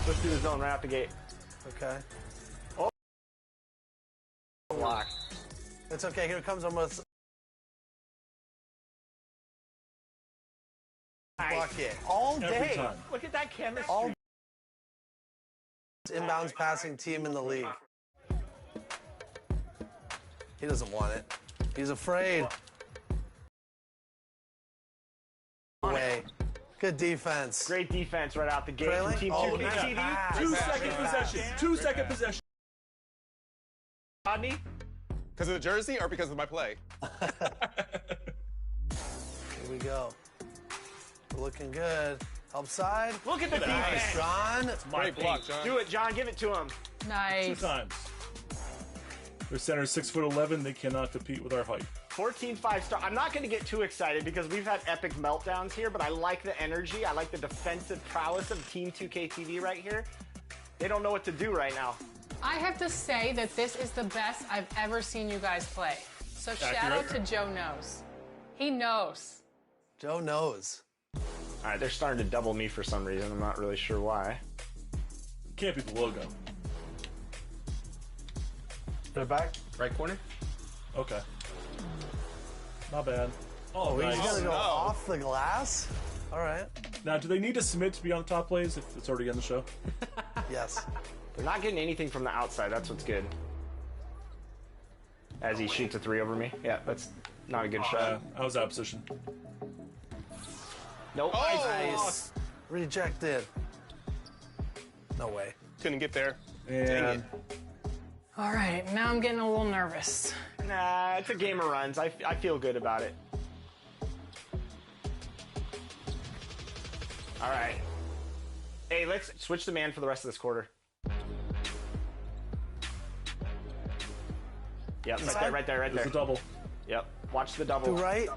Let's do the zone right out the gate. Okay. Oh. Block. It's okay. Here comes almost. Block it. All Every day. time. Look at that chemistry. All inbounds passing team in the league. He doesn't want it. He's afraid. Away. Good defense. Great defense right out the gate. Trailing? From Team Oh, 2K TV. nice. 2-second possession. 2-second possession. Rodney? Because of the jersey or because of my play? Here we go. We're looking good. Help side. Look at the Nice, defense. John. Great block, John. Do it, John. Give it to him. 2 Nice. times. Their center is 6'11". They cannot compete with our height. 14 5-star. I'm not going to get too excited because we've had epic meltdowns here, but I like the energy. I like the defensive prowess of Team 2K TV right here. They don't know what to do right now. I have to say that this is the best I've ever seen you guys play. So shout out to Joe Knows. He knows. Joe knows. All right, they're starting to double me for some reason. I'm not really sure why. Can't be the logo. They're back. Right corner? Okay. Not bad. Oh, He's nice. gonna go off the glass. All right. Now, do they need to submit to be on the top plays if it's already on the show? Yes. They're not getting anything from the outside. That's what's good. As he shoots a 3 over me. Yeah, that's not a good shot. I was out of position. Nope. Nice. Rejected. No way. Couldn't get there. And All right, now I'm getting a little nervous. Nah, it's a game of runs. I feel good about it. All right. Hey, let's switch the man for the rest of this quarter. Yep, right there. there's a double. Yep, watch the double. Do right.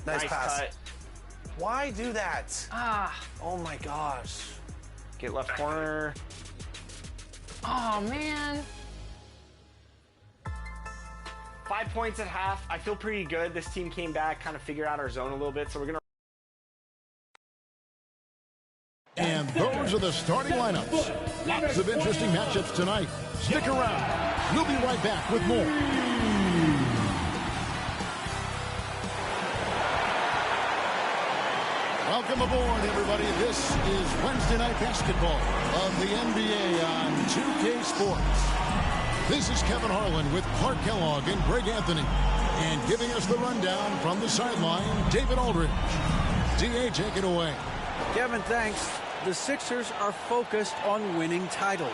Nice pass. cut. Why do that? Oh my gosh. Get left corner. Oh, man. 5 points at half. I feel pretty good. This team came back, kind of figured out our zone a little bit, so we're going to... And those are the starting lineups. Lots of interesting matchups tonight. Stick around. We'll be right back with more. Welcome aboard, everybody. This is Wednesday Night Basketball of the NBA on 2K Sports. This is Kevin Harlan with Clark Kellogg and Greg Anthony. And giving us the rundown from the sideline, David Aldridge. DA, take it away. Kevin, thanks. The Sixers are focused on winning titles.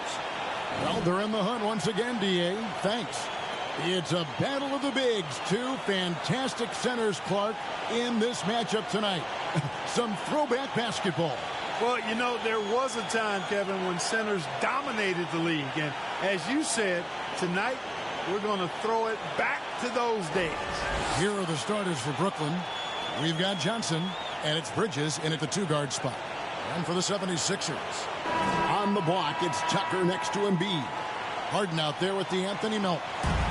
Well, they're in the hunt once again, DA. Thanks. It's a battle of the bigs. 2 fantastic centers, Clark, in this matchup tonight. Some throwback basketball. Well, you know, there was a time, Kevin, when centers dominated the league. And as you said, tonight we're going to throw it back to those days. Here are the starters for Brooklyn. We've got Johnson, and it's Bridges in at the 2-guard spot. And for the 76ers, on the block, it's Tucker next to Embiid. Harden out there with the Anthony Melton.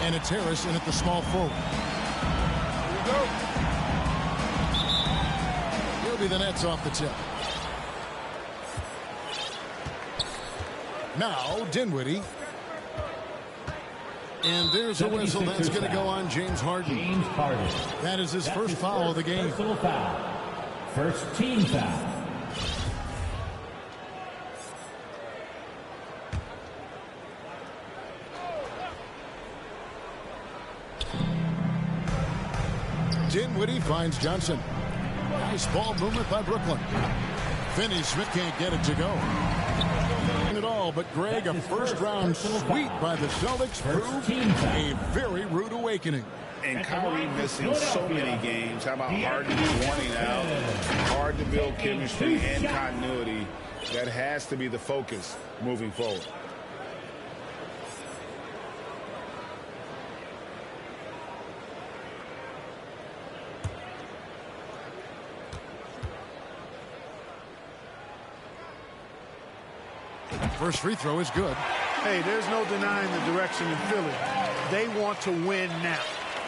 And it's Harris in at the small forward. Here we go. He'll be the Nets off the tip. Now, Dinwiddie. And there's a whistle that's going to go on James Harden. That is his first foul of the game. First team foul. Dinwiddie finds Johnson. Nice ball movement by Brooklyn. Finney-Smith can't get it to go. At all, but Greg, a first-round sweep by the Celtics proved a very rude awakening. And Kyrie missing so many games. How about Harden wanting out? Hard to build chemistry and continuity. That has to be the focus moving forward. First free throw is good. Hey, there's no denying the direction in Philly. They want to win now.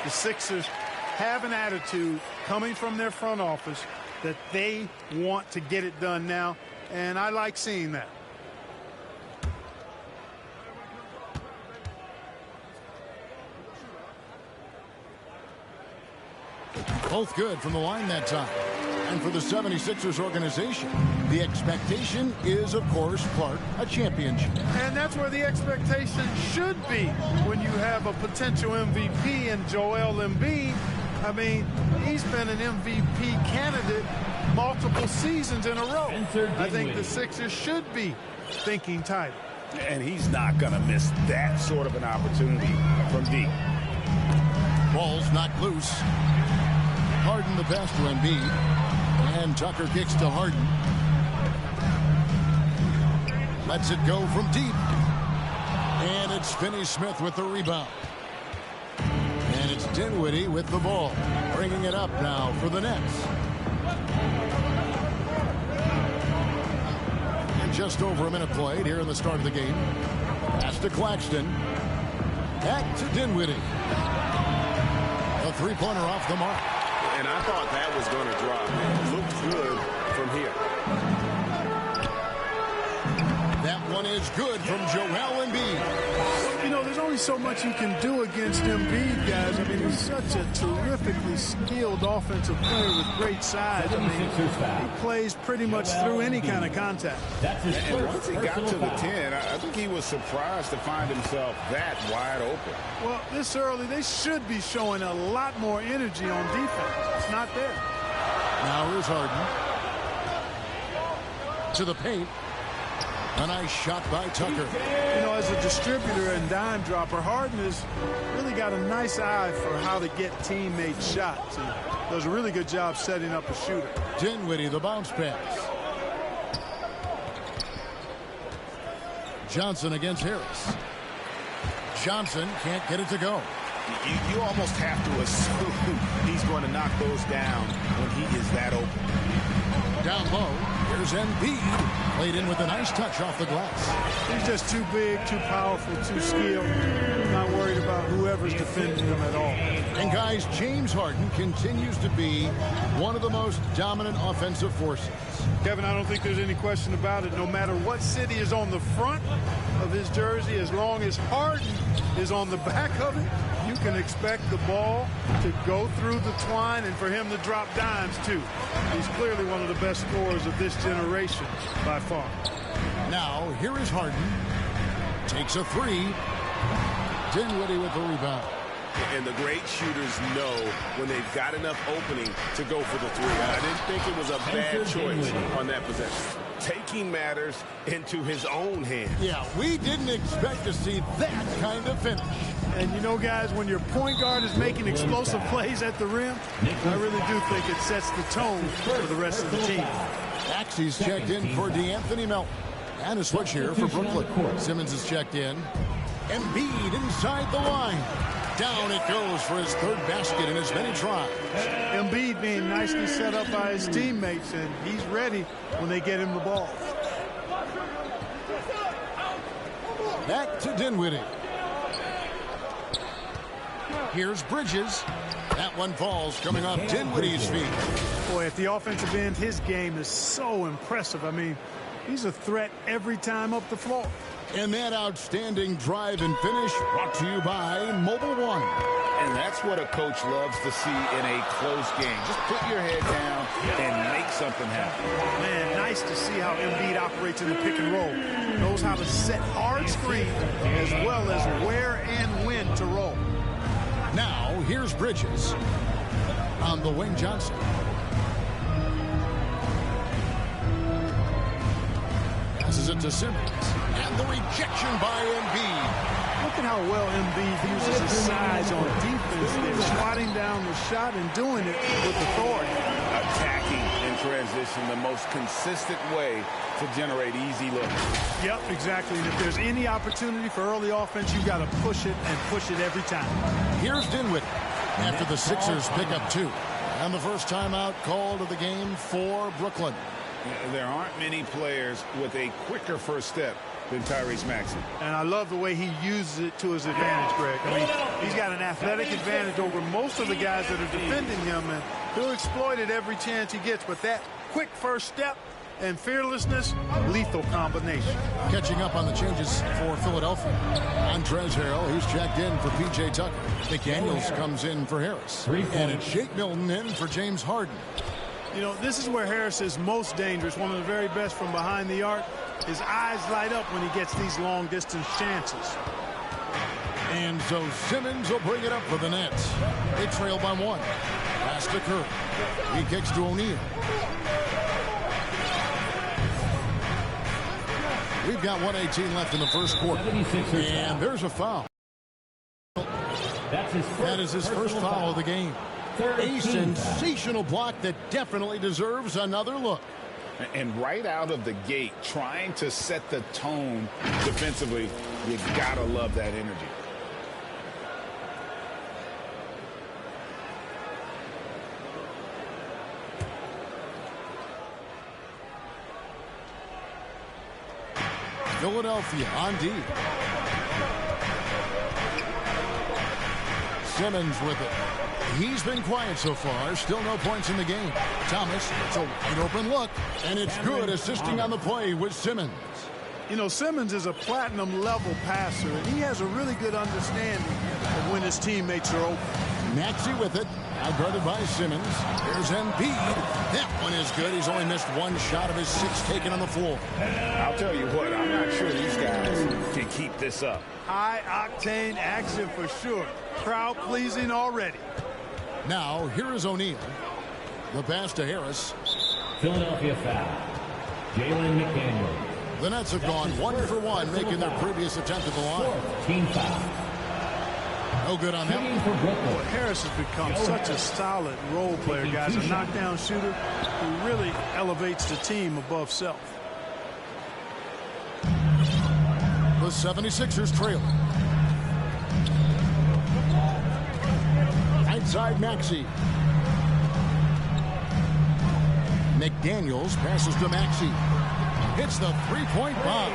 The Sixers have an attitude coming from their front office that they want to get it done now, and I like seeing that. Both good from the line that time. And for the 76ers organization, the expectation is, of course, Clark, a championship. And that's where the expectation should be when you have a potential MVP in Joel Embiid. I mean, he's been an MVP candidate multiple seasons in a row. I think the Sixers should be thinking title. And he's not going to miss that sort of an opportunity from deep. Ball's knocked loose. Harden the pass to Embiid. And Tucker kicks to Harden. Lets it go from deep. And it's Finney-Smith with the rebound. And it's Dinwiddie with the ball. Bringing it up now for the Nets. And just over a minute played here in the start of the game. Pass to Claxton. Back to Dinwiddie. A three-pointer off the mark. And I thought that was going to drop. It looked good from here. That one is good from Joel Embiid. You know, there's only so much you can do against Embiid, guys. I mean, he's such a terrifically skilled offensive player with great size. I mean, he plays pretty much through any kind of contact. And once he got to the 10, I think he was surprised to find himself that wide open. Well, this early, they should be showing a lot more energy on defense. It's not there. Now here's Harden. To the paint. A nice shot by Tucker. You know, as a distributor and dime dropper, Harden has really got a nice eye for how to get teammate shots. He does a really good job setting up a shooter. Dinwiddie, the bounce pass. Johnson against Harris. Johnson can't get it to go. You almost have to assume he's going to knock those down when he is that open. Down low, here's Embiid. Played in with a nice touch off the glass. He's just too big, too powerful, too skilled. Not worried about whoever's defending him at all. And guys, James Harden continues to be one of the most dominant offensive forces. Kevin, I don't think there's any question about it. No matter what city is on the front of his jersey, as long as Harden is on the back of it, you can expect the ball to go through the twine and for him to drop dimes, too. He's clearly one of the best scorers of this generation by far. Now, here is Harden. Takes a three. Dinwiddie with the rebound. And the great shooters know when they've got enough opening to go for the three. I didn't think it was a bad choice on that possession. Taking matters into his own hands. Yeah, we didn't expect to see that kind of finish. And you know, guys, when your point guard is making explosive plays at the rim, I really do think it sets the tone for the rest of the team. Axie's checked in for DeAnthony Melton. And a switch here for Brooklyn. Simmons is checked in. Embiid inside the line. Down it goes for his third basket in as many tries. Embiid being nicely set up by his teammates, and he's ready when they get him the ball. Back to Dinwiddie. Here's Bridges. That one falls coming off Dinwiddie's feet. Boy, at the offensive end, his game is so impressive. I mean, he's a threat every time up the floor. And that outstanding drive and finish brought to you by Mobile One. And that's what a coach loves to see in a close game. Just put your head down and make something happen. Man, nice to see how Embiid operates in the pick and roll. Knows how to set hard screens as well as where and when to roll. Now, here's Bridges on the wing. Johnson. Passes it to Simmons. And the rejection by Embiid. Look at how well Embiid uses his size on defense. They're swatting down the shot and doing it with authority. Attacking in transition, the most consistent way to generate easy looks. Yep, exactly. And if there's any opportunity for early offense, you've got to push it and push it every time. Here's Dinwiddie after the Sixers pick up two. And the first timeout called of the game for Brooklyn. There aren't many players with a quicker first step than Tyrese Maxey. And I love the way he uses it to his advantage, Greg. I mean, he's got an athletic advantage over most of the guys that are defending him, and he'll exploit it every chance he gets. But that quick first step and fearlessness, lethal combination. Catching up on the changes for Philadelphia. Montrezl Harrell, he's checked in for P.J. Tucker. McDaniels comes in for Harris. And it's Shake Milton in for James Harden. You know, this is where Harris is most dangerous, one of the very best from behind the arc. His eyes light up when he gets these long-distance chances. And so Simmons will bring it up for the Nets. They trail by 1. Pass to Curry. He kicks to O'Neal. We've got 1:18 left in the first quarter. And there's a foul. That is his first foul of the game. A sensational block that definitely deserves another look. And right out of the gate, trying to set the tone defensively, you gotta love that energy. Philadelphia on D. Simmons with it. He's been quiet so far. Still no points in the game. Thomas, it's a wide open look. And it's good assisting on the play with Simmons. You know, Simmons is a platinum-level passer, and he has a really good understanding of when his teammates are open. Maxey with it. Outguarded by Simmons. Here's Embiid. That one is good. He's only missed 1 shot of his 6 taken on the floor. I'll tell you what, I'm not sure these guys can keep this up. High-octane action for sure. Crowd-pleasing already. Now, here is O'Neal. The pass to Harris. Philadelphia foul. Jalen McDaniels. The Nets have gone 1 for 1, making their previous attempt at the line. Team foul. No good on that. Well, Harris has become such a solid role player, guys. A knockdown shooter who really elevates the team above self. The 76ers trail. Outside Maxey. McDaniels passes to Maxey. Hits the three-point bomb.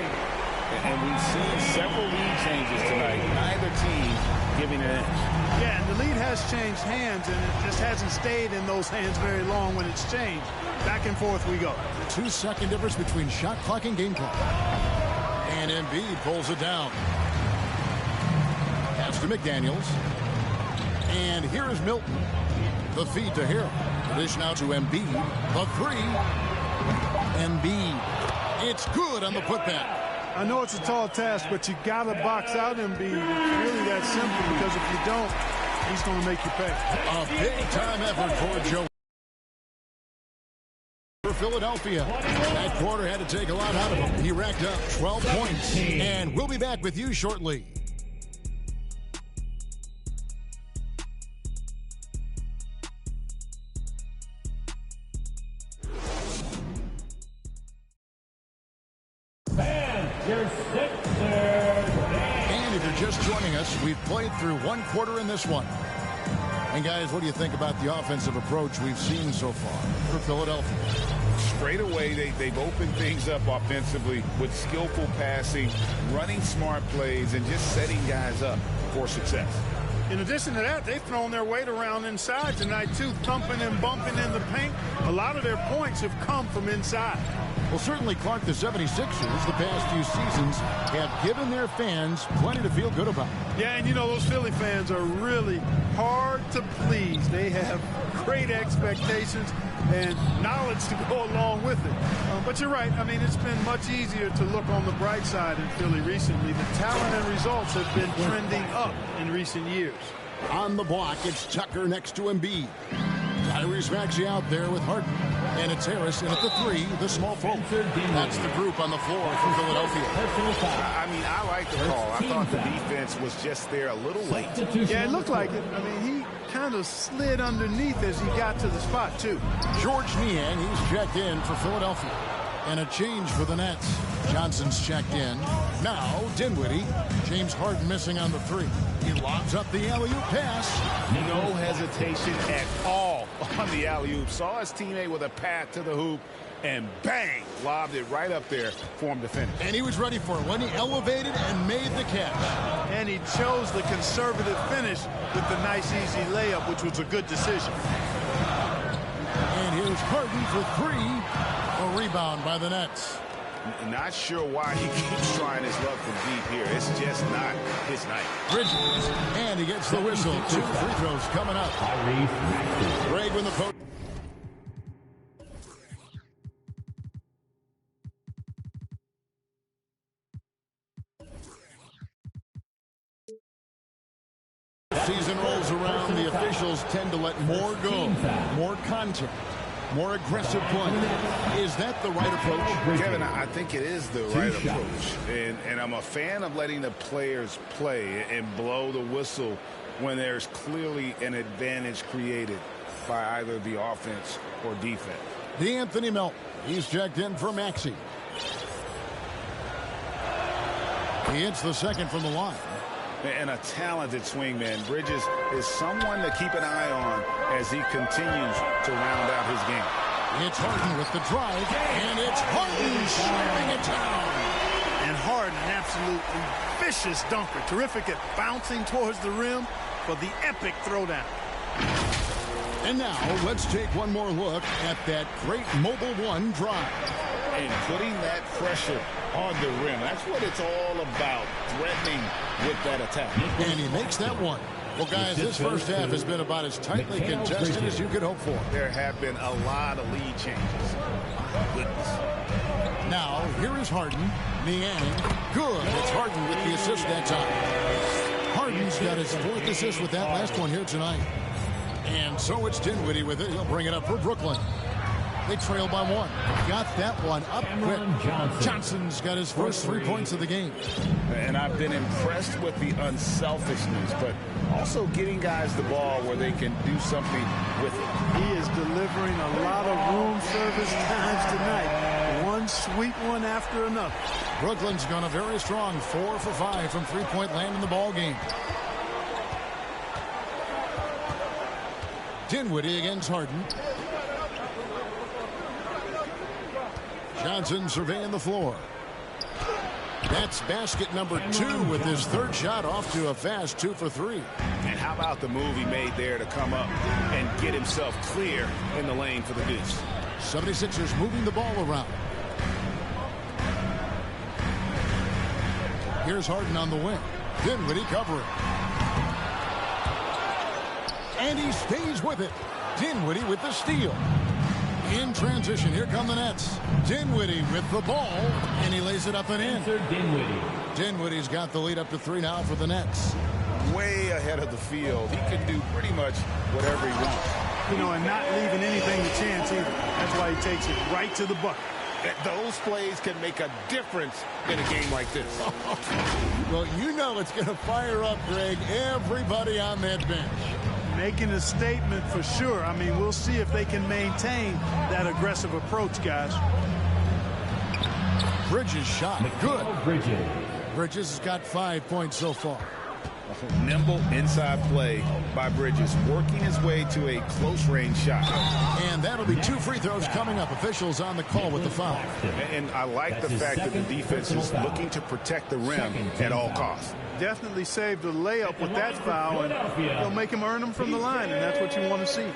And we've seen several lead changes tonight. Neither team giving an inch. Yeah, and the lead has changed hands, and it just hasn't stayed in those hands very long when it's changed. Back and forth we go. 2-second difference between shot clock and game clock. And Embiid pulls it down. Pass to McDaniels. And here is Milton. The feed to Harrell. Dish now to Embiid. The 3. Embiid. It's good on the putback. I know it's a tall task, but you got to box out Embiid. It's really that simple, because if you don't, he's going to make you pay. A big-time effort for Joe. For Philadelphia. That quarter had to take a lot out of him. He racked up 12 points. And we'll be back with you shortly. And if you're just joining us, we've played through 1 quarter in this one. And guys, what do you think about the offensive approach we've seen so far for Philadelphia? Straight away, they've opened things up offensively with skillful passing, running smart plays, and just setting guys up for success. In addition to that, they've thrown their weight around inside tonight, too, thumping and bumping in the paint. A lot of their points have come from inside. Well, certainly, Clark, the 76ers the past few seasons have given their fans plenty to feel good about. Yeah, and you know, those Philly fans are really hard to please. They have great expectations and knowledge to go along with it. But you're right. I mean, it's been much easier to look on the bright side in Philly recently. The talent and results have been trending up in recent years. On the block, it's Tucker next to Embiid. Tyrese Maxey out there with Harden. And it's Harris in at the 3, the small forward. That's the group on the floor for Philadelphia. I mean, I like the call. I thought the defense was just there a little late. Yeah, it looked like it. I mean, he kind of slid underneath as he got to the spot, too. George Niang, he's checked in for Philadelphia. And a change for the Nets. Johnson's checked in. Now, Dinwiddie. James Harden missing on the 3. He lobs up the alley-oop pass. No hesitation at all on the alley-oop. Saw his teammate with a path to the hoop, and bang, lobbed it right up there for him to finish. And he was ready for it when he elevated and made the catch. And he chose the conservative finish with the nice, easy layup, which was a good decision. And here's Harden for 3. A rebound by the Nets. Not sure why he keeps trying his luck from deep here. It's just not his night. Bridges, and he gets the whistle. 2 free throws coming up. Greg with the post. Season rolls around, the officials tend to let more go, more contact, more aggressive play. Is that the right approach? Kevin, I think it is the right approach. And I'm a fan of letting the players play and blow the whistle when there's clearly an advantage created by either the offense or defense. DeAnthony Melton, he's checked in for Maxey. He hits the second from the line. And a talented swingman. Bridges is someone to keep an eye on as he continues to round out his game. It's Harden with the drive, and it's Harden slamming it down. And Harden, an absolutely vicious dunker. Terrific at bouncing towards the rim for the epic throwdown. And now, let's take one more look at that great Mobile One drive. And putting that pressure on the rim. That's what it's all about, threatening with that attack. And he makes that one. Well, guys, this first half has been about as tightly contested as you could hope for. There have been a lot of lead changes. My goodness. Now, here is Harden. Niang. Good. It's Harden with the assist that time. Harden's got his 4th assist with that last one here tonight. And so it's Dinwiddie with it. He'll bring it up for Brooklyn. They trail by 1. Got that one up quick. Johnson's got his first 3 points of the game. And I've been impressed with the unselfishness, but also getting guys the ball where they can do something with it. He is delivering a lot of room service times tonight. One sweet one after another. Brooklyn's gone a very strong 4 for 5 from three-point land in the ball game. Dinwiddie against Harden. Johnson surveying the floor. That's basket number 2 with his 3rd shot off to a fast 2 for 3. And how about the move he made there to come up and get himself clear in the lane for the deuce. 76ers moving the ball around. Here's Harden on the wing. Dinwiddie covering. And he stays with it. Dinwiddie with the steal. In transition, here come the Nets. Dinwiddie with the ball, and he lays it up and in. Dinwiddie's got the lead up to 3 now for the Nets. Way ahead of the field. He can do pretty much whatever he wants. You know, and not leaving anything to chance either. That's why he takes it right to the bucket. Those plays can make a difference in a game like this. Well, you know it's going to fire up, Greg, everybody on that bench. Making a statement for sure. I mean, we'll see if they can maintain that aggressive approach, guys. Bridges shot. Good. Bridges has got 5 points so far. Nimble inside play by Bridges, working his way to a close-range shot. And that'll be 2 free throws coming up. Officials on the call with the foul. And I like the fact that the defense is looking to protect the rim at all costs. Definitely saved a layup with that foul, and they'll make him earn them from the line, and that's what you want to see.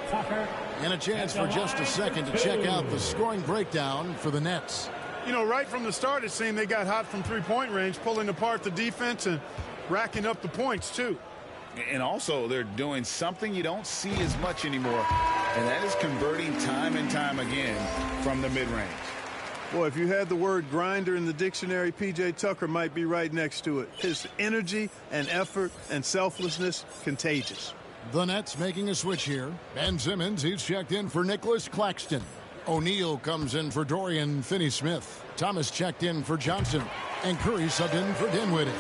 And a chance for just a second to check out the scoring breakdown for the Nets. You know, right from the start, it seemed they got hot from three-point range, pulling apart the defense and racking up the points, too. And also, they're doing something you don't see as much anymore, and that is converting time and time again from the mid-range. Boy, if you had the word grinder in the dictionary, P.J. Tucker might be right next to it. His energy and effort and selflessness, contagious. The Nets making a switch here. Ben Simmons, he's checked in for Nicholas Claxton. O'Neal comes in for Dorian Finney-Smith. Thomas checked in for Johnson. And Curry subbed in for Dinwiddie.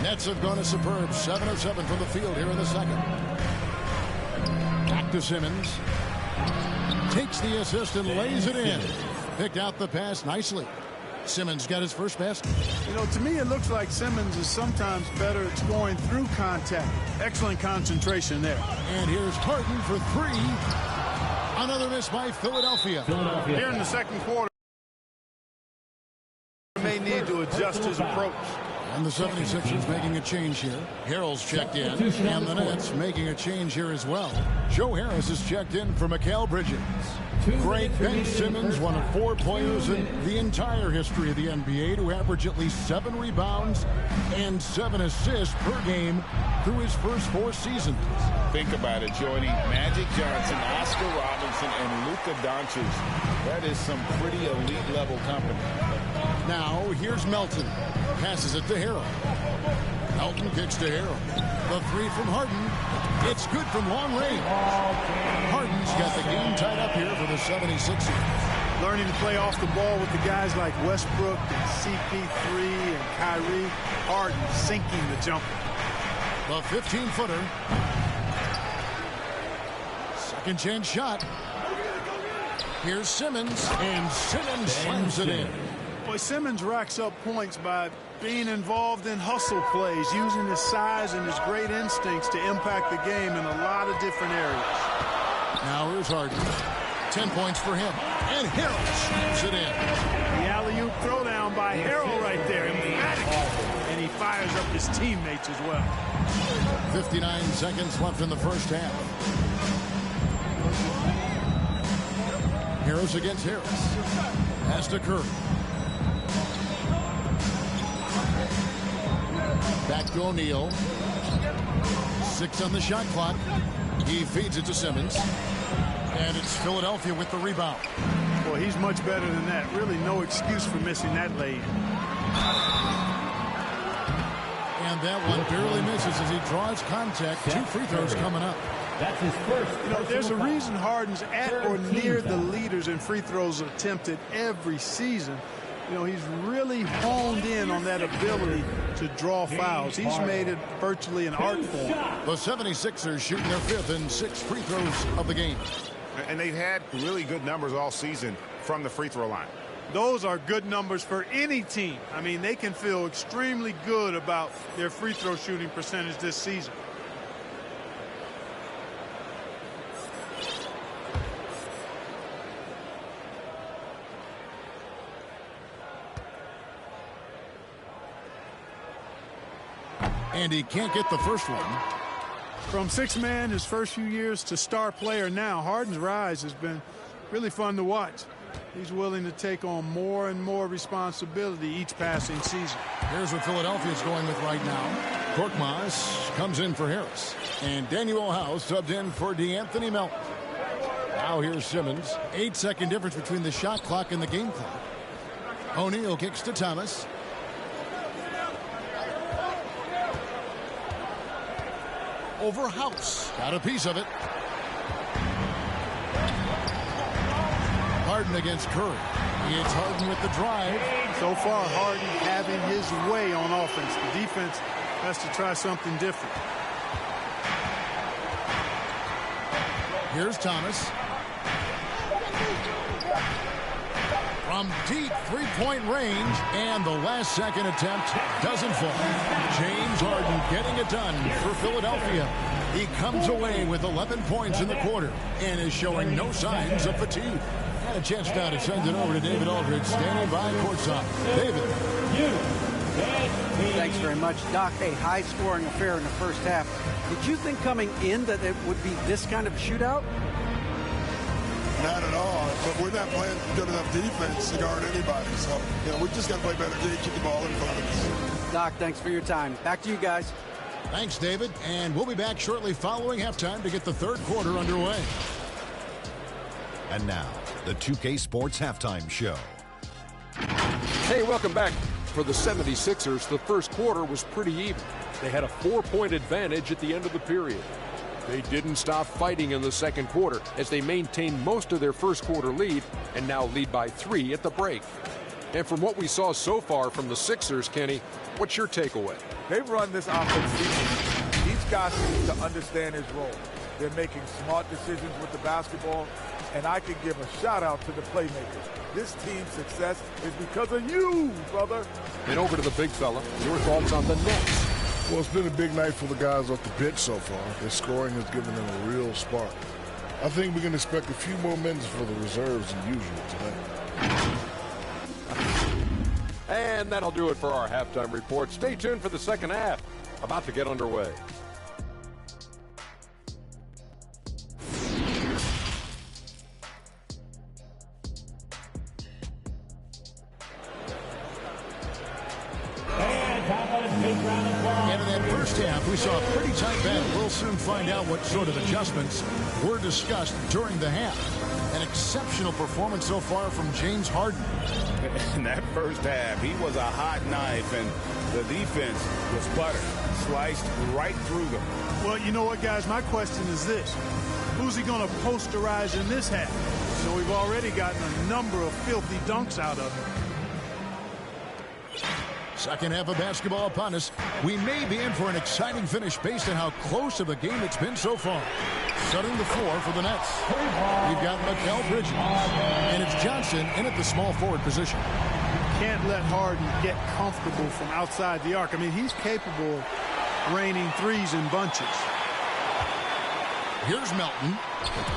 Nets have gone a superb 7 of 7 from the field here in the second. Back to Simmons. Takes the assist and lays it in. Picked out the pass nicely. Simmons got his first basket. You know, to me, it looks like Simmons is sometimes better at scoring through contact. Excellent concentration there. And here's Harden for 3. Another miss by Philadelphia. Here in the second quarter, he may need to adjust his approach. And the 76ers making a change here. Harrell's checked in, and the Nets making a change here as well. Joe Harris is checked in for Mikal Bridges. Great Ben Simmons, one of 4 players in the entire history of the NBA to average at least 7 rebounds and 7 assists per game through his first 4 seasons. Think about it, joining Magic Johnson, Oscar Robertson, and Luka Doncic. That is some pretty elite level company. Now here's Melton. Passes it to Harrell. Melton kicks to Harrell. The 3 from Harden. It's good from long range. Harden's got the game tied up here for the 76ers. Learning to play off the ball with the guys like Westbrook and CP3 and Kyrie. Harden sinking the jumper. The 15-footer. Second chance shot. Here's Simmons, and Simmons slams it in. Boy, Simmons racks up points by being involved in hustle plays, using his size and his great instincts to impact the game in a lot of different areas. Now here's Harden. 10 points for him. And Harrell slams it in. The alley-oop throwdown by Harrell right there. Emphatic. And he fires up his teammates as well. 59 seconds left in the first half. Harris against Harris. Pass to Curry. Back to O'Neal. 6 on the shot clock. He feeds it to Simmons. And it's Philadelphia with the rebound. Boy, he's much better than that. Really no excuse for missing that lay-in. And that one barely misses as he draws contact. 2 free throws coming up. That's his first. You know, there's a reason Harden's at or near the leaders in free throws attempted every season. You know, he's really honed in on that ability to draw fouls. He's made it virtually an art form. The 76ers shooting their 5th and 6th free throws of the game. And they've had really good numbers all season from the free throw line. Those are good numbers for any team. I mean, they can feel extremely good about their free throw shooting percentage this season. And he can't get the first one. From 6-man his first few years to star player now, Harden's rise has been really fun to watch. He's willing to take on more and more responsibility each passing season. Here's what Philadelphia's going with right now. Korkmaz comes in for Harris. And Daniel House subbed in for DeAnthony Melton. Now here's Simmons. 8-second difference between the shot clock and the game clock. O'Neal kicks to Thomas. Over House. Got a piece of it. Harden against Curry. It's Harden with the drive. So far, Harden having his way on offense. The defense has to try something different. Here's Thomas. From deep three-point range, and the last second attempt doesn't fall. James Harden getting it done for Philadelphia. He comes away with 11 points in the quarter and is showing no signs of fatigue. And a chance now to send it over to David Aldridge, standing by courtside. David. Thanks very much, Doc. A high-scoring affair in the first half. Did you think coming in that it would be this kind of shootout? Not at all, but we're not playing good enough defense to guard anybody. So, you know, we just got to play better to keep the ball in front of us. Doc, thanks for your time. Back to you guys. Thanks, David. And we'll be back shortly following halftime to get the third quarter underway. And now, the 2K Sports Halftime Show. Hey, welcome back. For the 76ers, the first quarter was pretty even. They had a 4-point advantage at the end of the period. They didn't stop fighting in the second quarter as they maintained most of their first quarter lead and now lead by 3 at the break. And from what we saw so far from the Sixers, Kenny, what's your takeaway? They've run this offense defense. Each guy seems to understand his role. They're making smart decisions with the basketball, and I can give a shout-out to the playmakers. This team's success is because of you, brother. And over to the big fella, your thoughts on the Nets. Well, it's been a big night for the guys off the bench so far. Their scoring has given them a real spark. I think we can expect a few more minutes for the reserves than usual tonight. And that'll do it for our halftime report. Stay tuned for the second half. About to get underway. And in that first half, we saw a pretty tight battle. We'll soon find out what sort of adjustments were discussed during the half. An exceptional performance so far from James Harden. In that first half, he was a hot knife, and the defense was butter, sliced right through them. Well, you know what, guys? My question is this. Who's he going to posterize in this half? So we've already gotten a number of filthy dunks out of him. Second half of basketball upon us. We may be in for an exciting finish based on how close of a game it's been so far. Shutting the floor for the Nets. We've got Mikal Bridges. And it's Johnson in at the small forward position. Can't let Harden get comfortable from outside the arc. I mean, he's capable of raining threes in bunches. Here's Melton.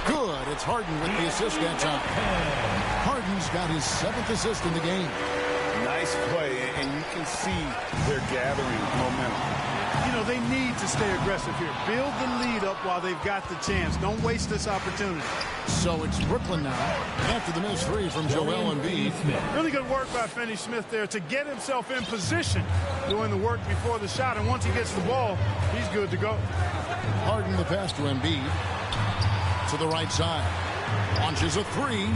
Good. It's Harden with the assist that time. Harden's got his 7th assist in the game. Nice play, and you can see they're gathering momentum. You know, they need to stay aggressive here. Build the lead up while they've got the chance. Don't waste this opportunity. So it's Brooklyn now after the missed three from Joel Embiid. Really good work by Finney-Smith there to get himself in position, doing the work before the shot. And once he gets the ball, he's good to go. Harden the pass to Embiid. To the right side. Launches a three.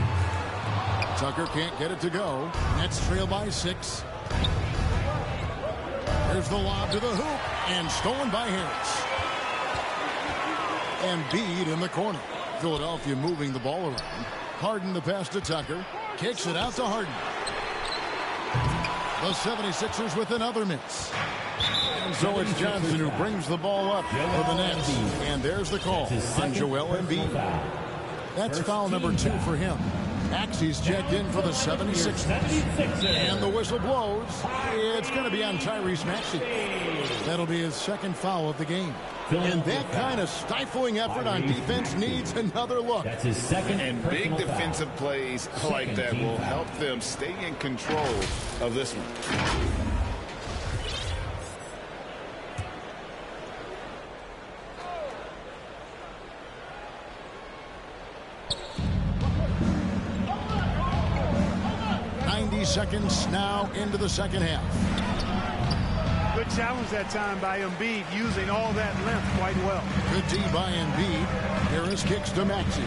Tucker can't get it to go. Nets trail by 6. There's the lob to the hoop. And stolen by Harris. Embiid in the corner. Philadelphia moving the ball around. Harden the pass to Tucker. Kicks it out to Harden. The 76ers with another miss. And so it's Johnson who brings the ball up for the Nets. And there's the call on Joel Embiid. That's foul number 2 for him. Maxey's checked in for the 76ers. And the whistle blows. It's going to be on Tyrese Maxey. That'll be his 2nd foul of the game. And that kind of stifling effort on defense needs another look. That's his 2nd. And big defensive plays like that will help them stay in control of this one. 90 seconds now into the second half. Good challenge that time by Embiid, using all that length quite well. Good D by Embiid. Harris kicks to Maxey.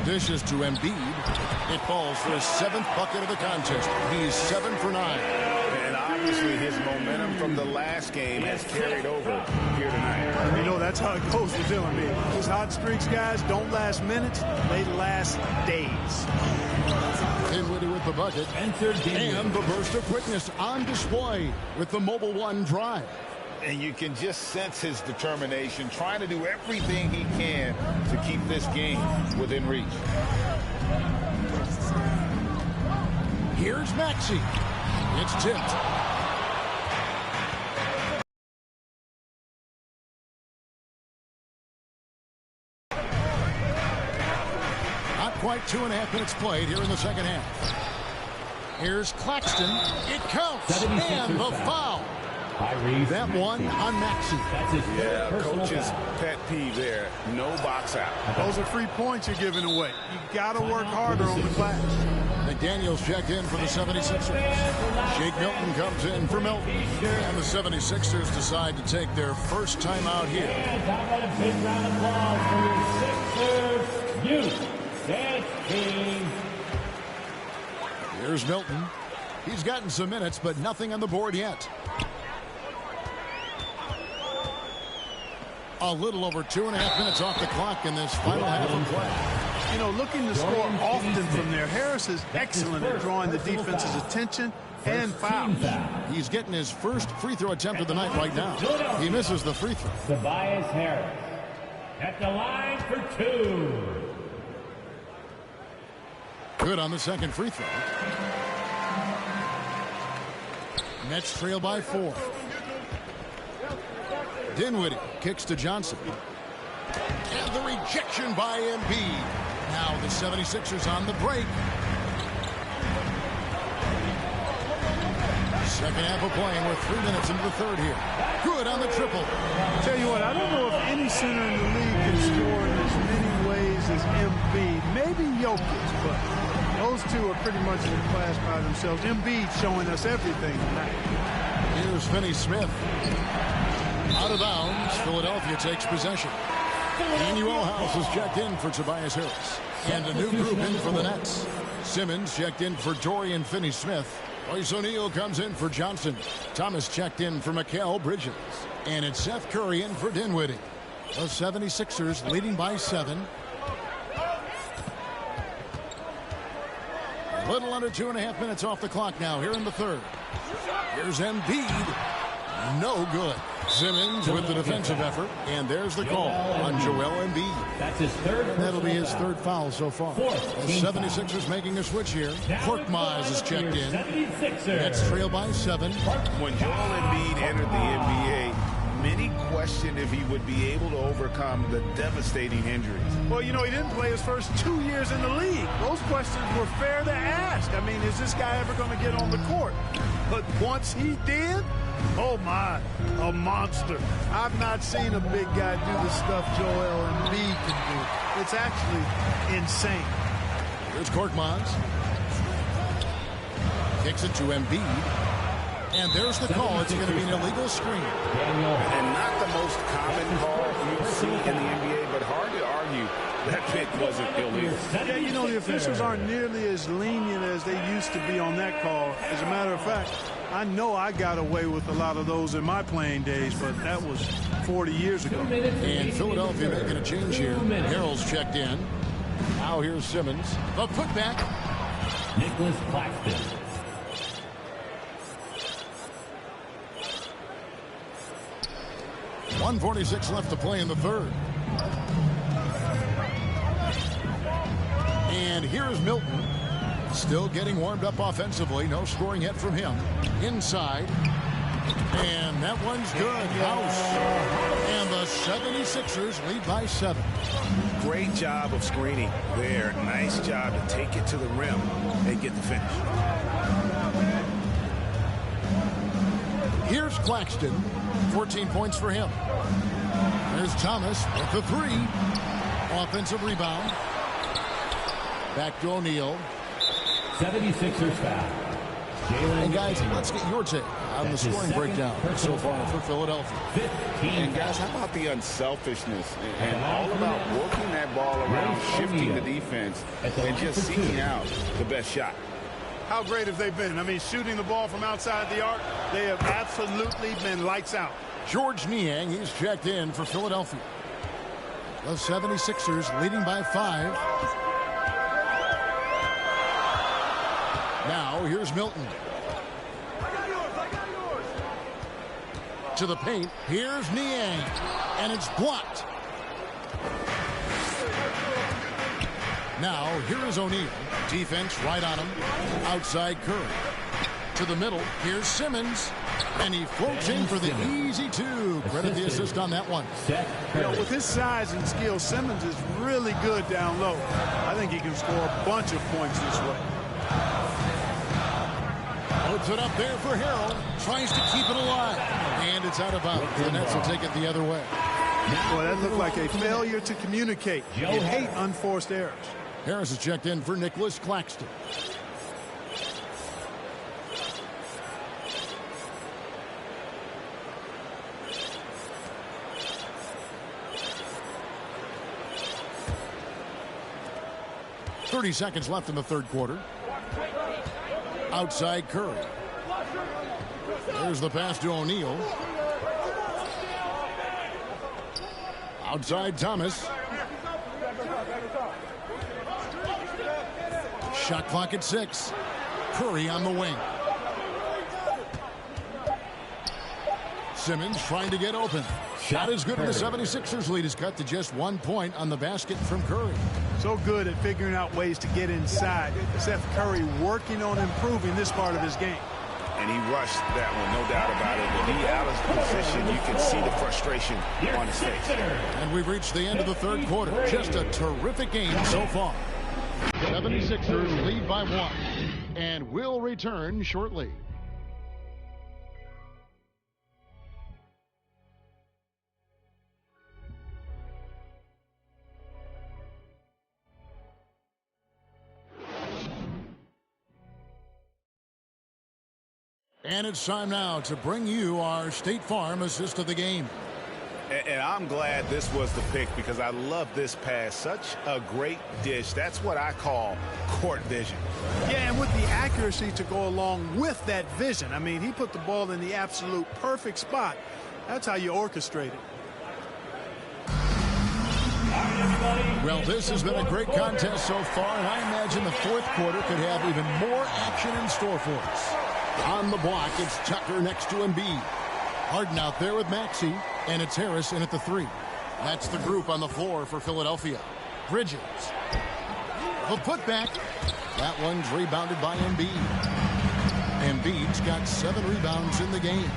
Dishes to Embiid. It falls for his 7th bucket of the contest. He's 7 for 9. And obviously his momentum from the last game has carried over here tonight. You know, that's how it goes with Dylan Embiid. These hot streaks, guys, don't last minutes. They last days. Dinwiddie with the bucket. And the burst of quickness on display with the Mobile One drive. And you can just sense his determination, trying to do everything he can to keep this game within reach. Here's Maxey. It's tipped. Not quite 2.5 minutes played here in the second half. Here's Claxton. It counts. And the foul. That one on Maxey. Yeah, coach's pet peeve there. No box out. Those are free points you're giving away. You got to work harder on the glass. McDaniels checked in for the 76ers. Shake Milton comes in for Milton. And the 76ers decide to take their first time out here. And how about a big round of applause for your Sixers youth dance team. Here's Milton. He's gotten some minutes, but nothing on the board yet. A little over 2.5 minutes off the clock in this final half of play. You know, looking to score often from there. Harris is excellent at drawing the defense's attention and fouls. He's getting his first free throw attempt of the night right now. He misses the free throw. Tobias Harris at the line for 2. Good on the second free throw. Nets trail by 4. Dinwiddie kicks to Johnson. And the rejection by Embiid. Now the 76ers on the break. Second half of playing. We're 3 minutes into the third here. Good on the triple. Tell you what, I don't know if any center in the league can score in as many ways as Embiid. Maybe Jokic, but those two are pretty much in a class by themselves. Embiid showing us everything tonight. Here's Finney Smith. Out of bounds. Philadelphia takes possession. Emmanuel House is checked in for Tobias Harris. And a new group in for the Nets. Simmons checked in for Dorian Finney-Smith. Royce O'Neal comes in for Johnson. Thomas checked in for Mikal Bridges. And it's Seth Curry in for Dinwiddie. The 76ers leading by 7. A little under 2.5 minutes off the clock now here in the third. Here's Embiid. No good. Simmons with the defensive effort. And there's the call on Joel Embiid. That's his third. That'll be his third foul so far. The 76ers making a switch here. Korkmaz is checked in. Nets trail by 7. When Joel Embiid entered the NBA, many questioned if he would be able to overcome the devastating injuries. Well, you know, he didn't play his first 2 years in the league. Those questions were fair to ask. I mean, is this guy ever going to get on the court? But once he did, oh my, a monster. I've not seen a big guy do the stuff Joel Embiid can do. It's actually insane. Here's Korkmaz. Kicks it to Embiid. And there's the call. It's going to be an illegal screen. And not the most common call you see in the NBA, but hard to argue that pick wasn't illegal. Yeah, you know, the officials aren't nearly as lenient as they used to be on that call. As a matter of fact, I know I got away with a lot of those in my playing days, but that was 40 years ago. And Philadelphia making a change here. Harrell's checked in. Now here's Simmons. The putback. Nicholas Claxton. .146 left to play in the third. And here's Milton. Still getting warmed up offensively. No scoring yet from him. Inside. And that one's good. House. And the 76ers lead by 7. Great job of screening there. Nice job to take it to the rim and get the finish. Here's Claxton. 14 points for him. There's Thomas with the 3. Offensive rebound. Back to O'Neal. 76ers foul. And guys, let's get your take on the scoring breakdown so far for Philadelphia. And guys, how about the unselfishness and all about working that ball around, shifting the defense, and just seeking out the best shot. How great have they been? I mean, shooting the ball from outside the arc, they have absolutely been lights out. George Niang, he's checked in for Philadelphia. The 76ers leading by 5. Now here's Milton. To the paint. Here's Niang. And it's blocked. Now here is O'Neal. Defense right on him. Outside Curry. To the middle. Here's Simmons. And he floats in for the easy 2. Credit the assist on that one. You know, with his size and skill, Simmons is really good down low. I think he can score a bunch of points this way. Puts it up there for Harrell. Tries to keep it alive. And it's out of bounds. The Nets will take it the other way. Boy, that looked like a failure to communicate. You hate unforced errors. Harris is checked in for Nicholas Claxton. .30 seconds left in the third quarter. Outside Curry. There's the pass to O'Neal. Outside Thomas. Shot clock at 6. Curry on the wing. Simmons trying to get open. Shot is good, and the 76ers lead is cut to just 1 point on the basket from Curry. So good at figuring out ways to get inside. Seth Curry working on improving this part of his game. and he rushed that one, no doubt about it. When he out of position, you can see the frustration on his face. And we've reached the end of the third quarter. Just a terrific game so far. 76ers lead by 1 and will return shortly. And it's time now to bring you our State Farm assist of the game. And I'm glad this was the pick because I love this pass. Such a great dish. That's what I call court vision. Yeah, and with the accuracy to go along with that vision. I mean, he put the ball in the absolute perfect spot. That's how you orchestrate it. Well, this has been a great contest so far, and I imagine the fourth quarter could have even more action in store for us. On the block, it's Tucker next to Embiid. Harden out there with Maxey, and it's Harris in at the 3. That's the group on the floor for Philadelphia. Bridges. The putback. That one's rebounded by Embiid. Embiid's got 7 rebounds in the game.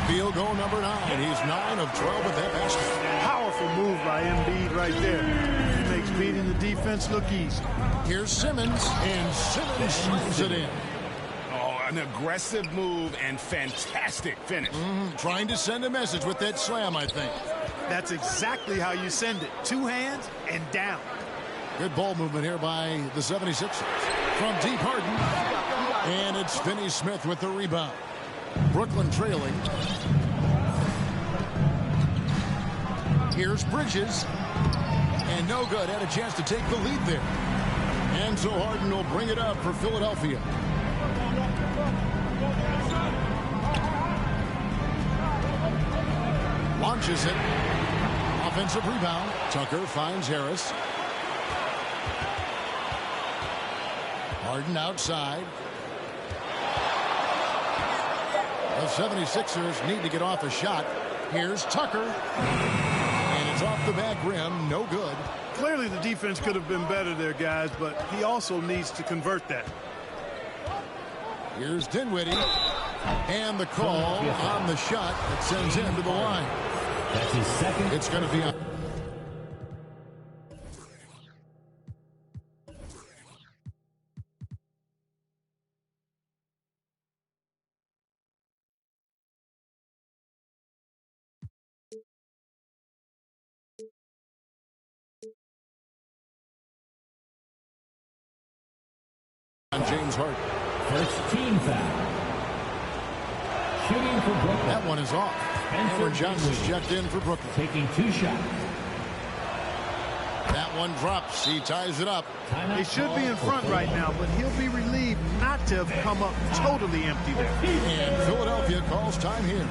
Field goal number 9. He's 9 of 12 with that basket. Powerful move by Embiid right there. He makes beating the defense look easy. Here's Simmons, and Simmons slams it in. Oh, an aggressive move and fantastic finish. Trying to send a message with that slam, I think. That's exactly how you send it. 2 hands and down. Good ball movement here by the 76ers. From deep, Harden. And it's Finney Smith with the rebound. Brooklyn trailing. Here's Bridges. And no good. Had a chance to take the lead there. And so Harden will bring it up for Philadelphia. Launches it. Offensive rebound. Tucker finds Harris. Harden outside. The 76ers need to get off a shot. Here's Tucker. And it's off the back rim. No good. Clearly the defense could have been better there, guys, but he also needs to convert that. Here's Dinwiddie. And the call on the shot that sends him to the line. That's his second. It's going to be on. James Harden. First team foul. Shooting for Brooklyn. That one is off. Cameron Johnson's checked in for Brooklyn. Taking 2 shots. That one drops. He ties it up. They should be in front right now, but he'll be relieved not to have come up totally empty there. And Philadelphia calls time here.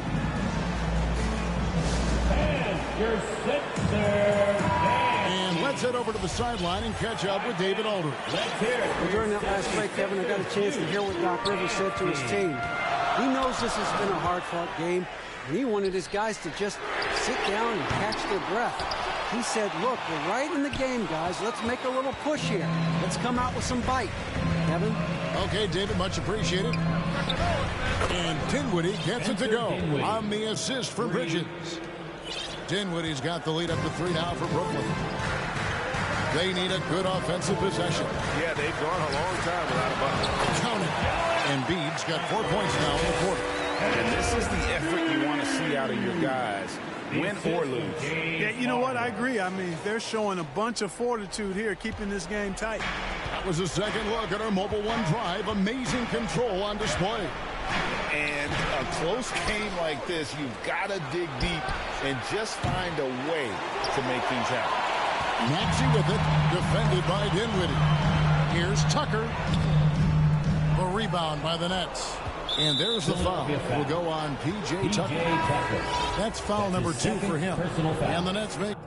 And your sixer. And let's head over to the sideline and catch up with David Aldridge. Let's hear it. Well, during that last break, Kevin, I got a chance to hear what Doc Rivers said to his team. He knows this has been a hard-fought game, and he wanted his guys to just sit down and catch their breath. He said, look, we're right in the game, guys. Let's make a little push here. Let's come out with some bite. Kevin? Okay, David, much appreciated. And Dinwiddie gets it to go on the assist for Bridges. Dinwiddie's got the lead up to 3 now for Brooklyn. They need a good offensive possession. Yeah, they've gone a long time without a bucket. Count it. Embiid's got 4 points now in the quarter. And this is the effort you want to see out of your guys, win or lose. Yeah, you know what? I agree. I mean, they're showing a bunch of fortitude here, keeping this game tight. That was a second look at our Mobile One drive. Amazing control on display. And a close game like this, you've got to dig deep and just find a way to make things happen. Maxey with it, defended by Dinwiddie. Here's Tucker. A rebound by the Nets. And there's the foul. Will go on P.J. Tucker. That's foul number 2 for him. And the Nets make...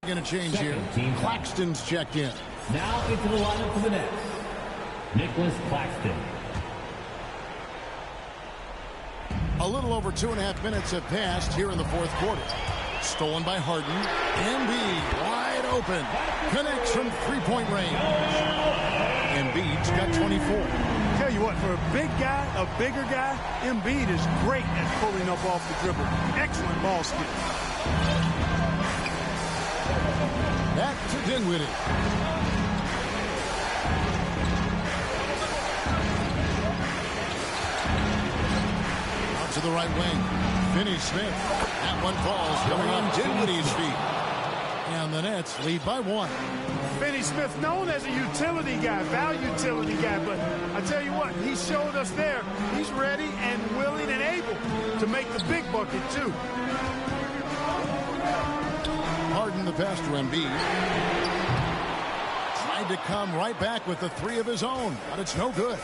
Going to change here. Claxton's checked in. Now into the lineup for the Nets. Nicholas Claxton. A little over 2.5 minutes have passed here in the fourth quarter. Stolen by Harden. Embiid wide open. Connects from three-point range. Embiid's got 24. Tell you what, for a big guy, a bigger guy, Embiid is great at pulling up off the dribble. Excellent ball skill. Back to Dinwiddie. Out to the right wing. Finney Smith. That one falls coming on Dinwiddie's feet. And the Nets lead by 1. Finney Smith, known as a utility guy, value utility guy, but I tell you what, he showed us there. He's ready and willing and able to make the big bucket, too. Harden the pass to Embiid. Tried to come right back with the 3 of his own, but it's no good.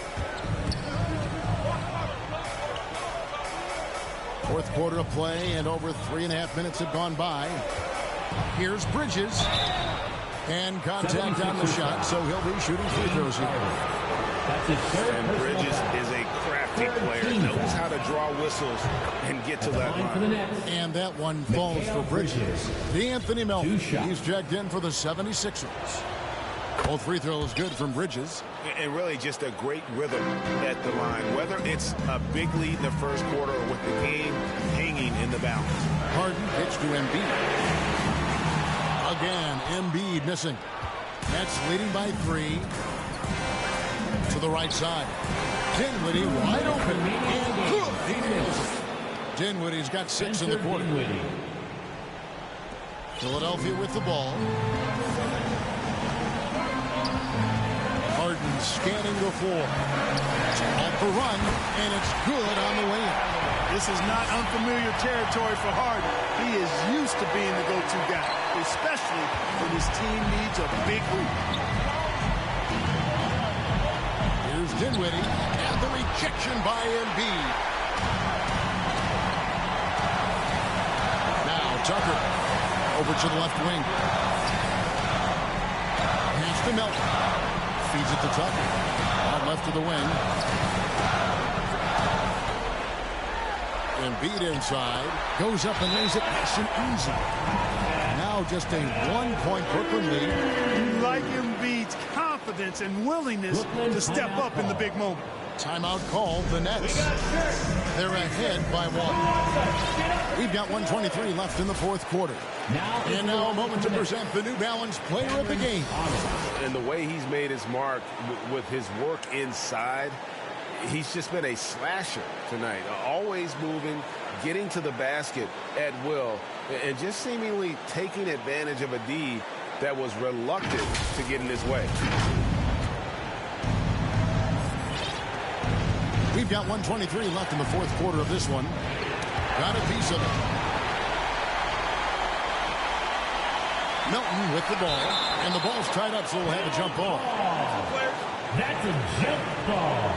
Fourth quarter of play, and over 3.5 minutes have gone by. Here's Bridges. And contact on the shot, so he'll be shooting free throws here. And Bridges is a crafty player. Knows how to draw whistles and get to that line. And that one falls for Bridges. D'Anthony Melton. He's checked in for the 76ers. Both free throws good from Bridges. And really just a great rhythm at the line, whether it's a big lead in the first quarter or with the game hanging in the balance. Harden pitch to Embiid. Again, Embiid missing. Nets leading by 3. To the right side. Dinwiddie wide open. And good. He nails it. Dinwiddie's got 6 in the quarter. Philadelphia with the ball. Harden scanning the floor. Off the run, and it's good on the way in. This is not unfamiliar territory for Harden. He is used to being the go-to guy, especially when his team needs a big lead. Here's Dinwiddie, and the rejection by Embiid. Now Tucker over to the left wing. Pass to Melton. Feeds it to Tucker. Out left to the wing. Embiid inside. Goes up and lays it nice and easy. Now just a 1-point Brooklyn lead. You like Embiid's confidence and willingness to step up in the big moment. Timeout called the Nets. They're ahead by 1. We've got 1:23 left in the fourth quarter. And now a moment to present the New Balance Player of the Game. And the way he's made his mark with his work inside, he's just been a slasher tonight. Always moving, getting to the basket at will, and just seemingly taking advantage of a D that was reluctant to get in his way. We've got 1:23 left in the fourth quarter of this one. Got a piece of it. Melton with the ball, and the ball's tied up, so we'll have a jump ball. That's a jump ball.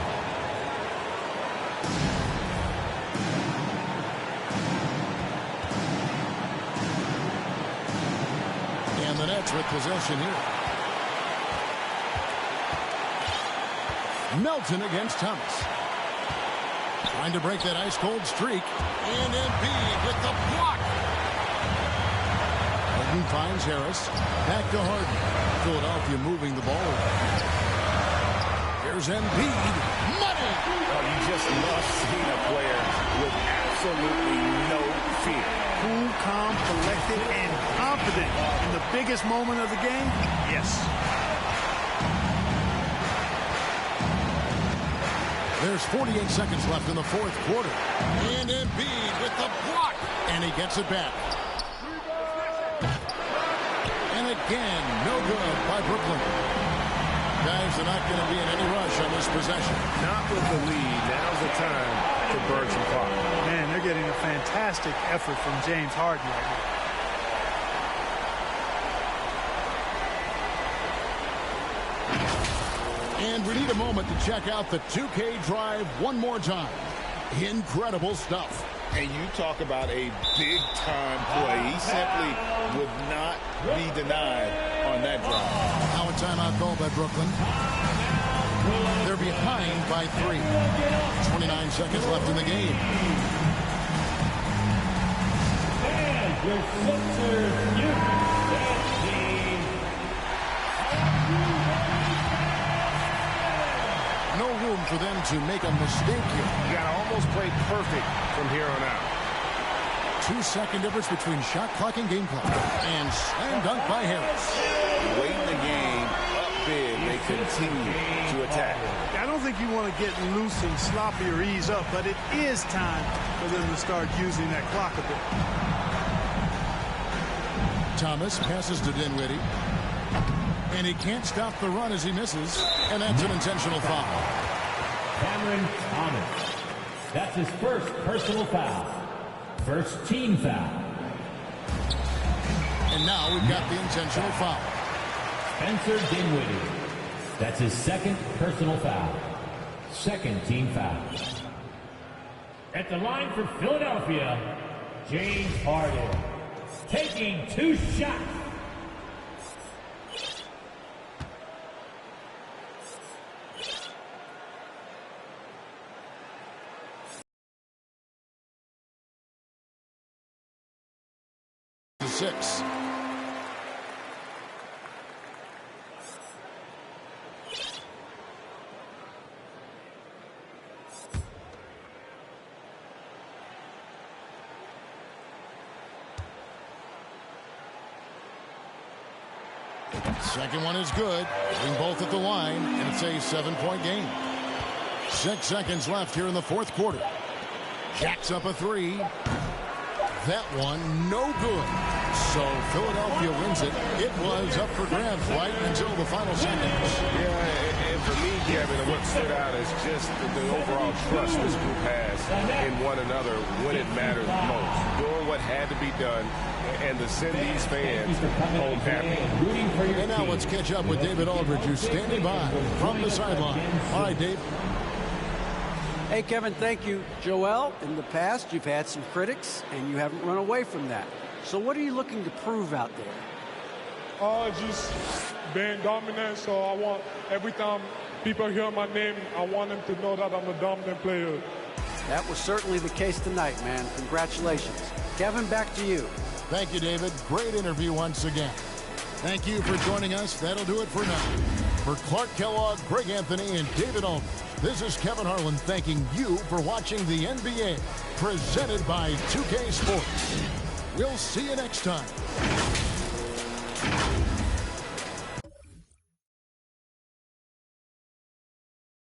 And the Nets with possession here. Melton against Thomas. Trying to break that ice-cold streak. And Embiid with the block. Harden finds Harris. Back to Harden. Philadelphia moving the ball. Here's Embiid. Money! Oh, you just love seeing a player with absolutely no fear. Cool, calm, collected, and confident in the biggest moment of the game? Yes. There's 48 seconds left in the fourth quarter. And Embiid with the block. And he gets it back. And again, no good by Brooklyn. Guys are not going to be in any rush on this possession. Not with the lead. Now's the time to burn some clock. Man, they're getting a fantastic effort from James Harden right now. And we need a moment to check out the 2K drive one more time. Incredible stuff. And you talk about a big-time play. He simply would not be denied on that drive. Now a timeout called by Brooklyn. They're behind by 3. 29 seconds left in the game. your Sixers youth dance team. No room for them to make a mistake here. You got to almost play perfect from here on out. 2-second difference between shot clock and game clock. And slam dunk by Harris. Late in the game, up big, they continue to attack. I don't think you want to get loose and sloppy or ease up, but it is time for them to start using that clock a bit. Thomas passes to Dinwiddie. And he can't stop the run as he misses. And that's an intentional foul. Cameron Thomas. That's his first personal foul. First team foul. And now we've got the intentional foul. Spencer Dinwiddie. That's his second personal foul. Second team foul. At the line for Philadelphia, James Harden. Taking 2 shots. Six. Second one is good. Putting both at the line, and it's a 7-point game. 6 seconds left here in the fourth quarter. Jacks up a 3. That one, no good. So Philadelphia wins it. It was up for grabs right until the final seconds. Yeah, and for me, Kevin, what stood out is just the overall trust this group has in one another when it matters most. Doing what had to be done and to send these fans home happy. And now let's catch up with David Aldridge, who's standing by from the sideline. All right, Dave. Hey, Kevin, thank you. Joel, in the past, you've had some critics, and you haven't run away from that. So what are you looking to prove out there? Just being dominant, so I want, every time people hear my name, I want them to know that I'm a dominant player. That was certainly the case tonight, man. Congratulations. Kevin, back to you. Thank you, David. Great interview once again. Thank you for joining us. That'll do it for now. For Clark Kellogg, Greg Anthony, and David Aldridge, this is Kevin Harlan thanking you for watching the NBA, presented by 2K Sports. We'll see you next time.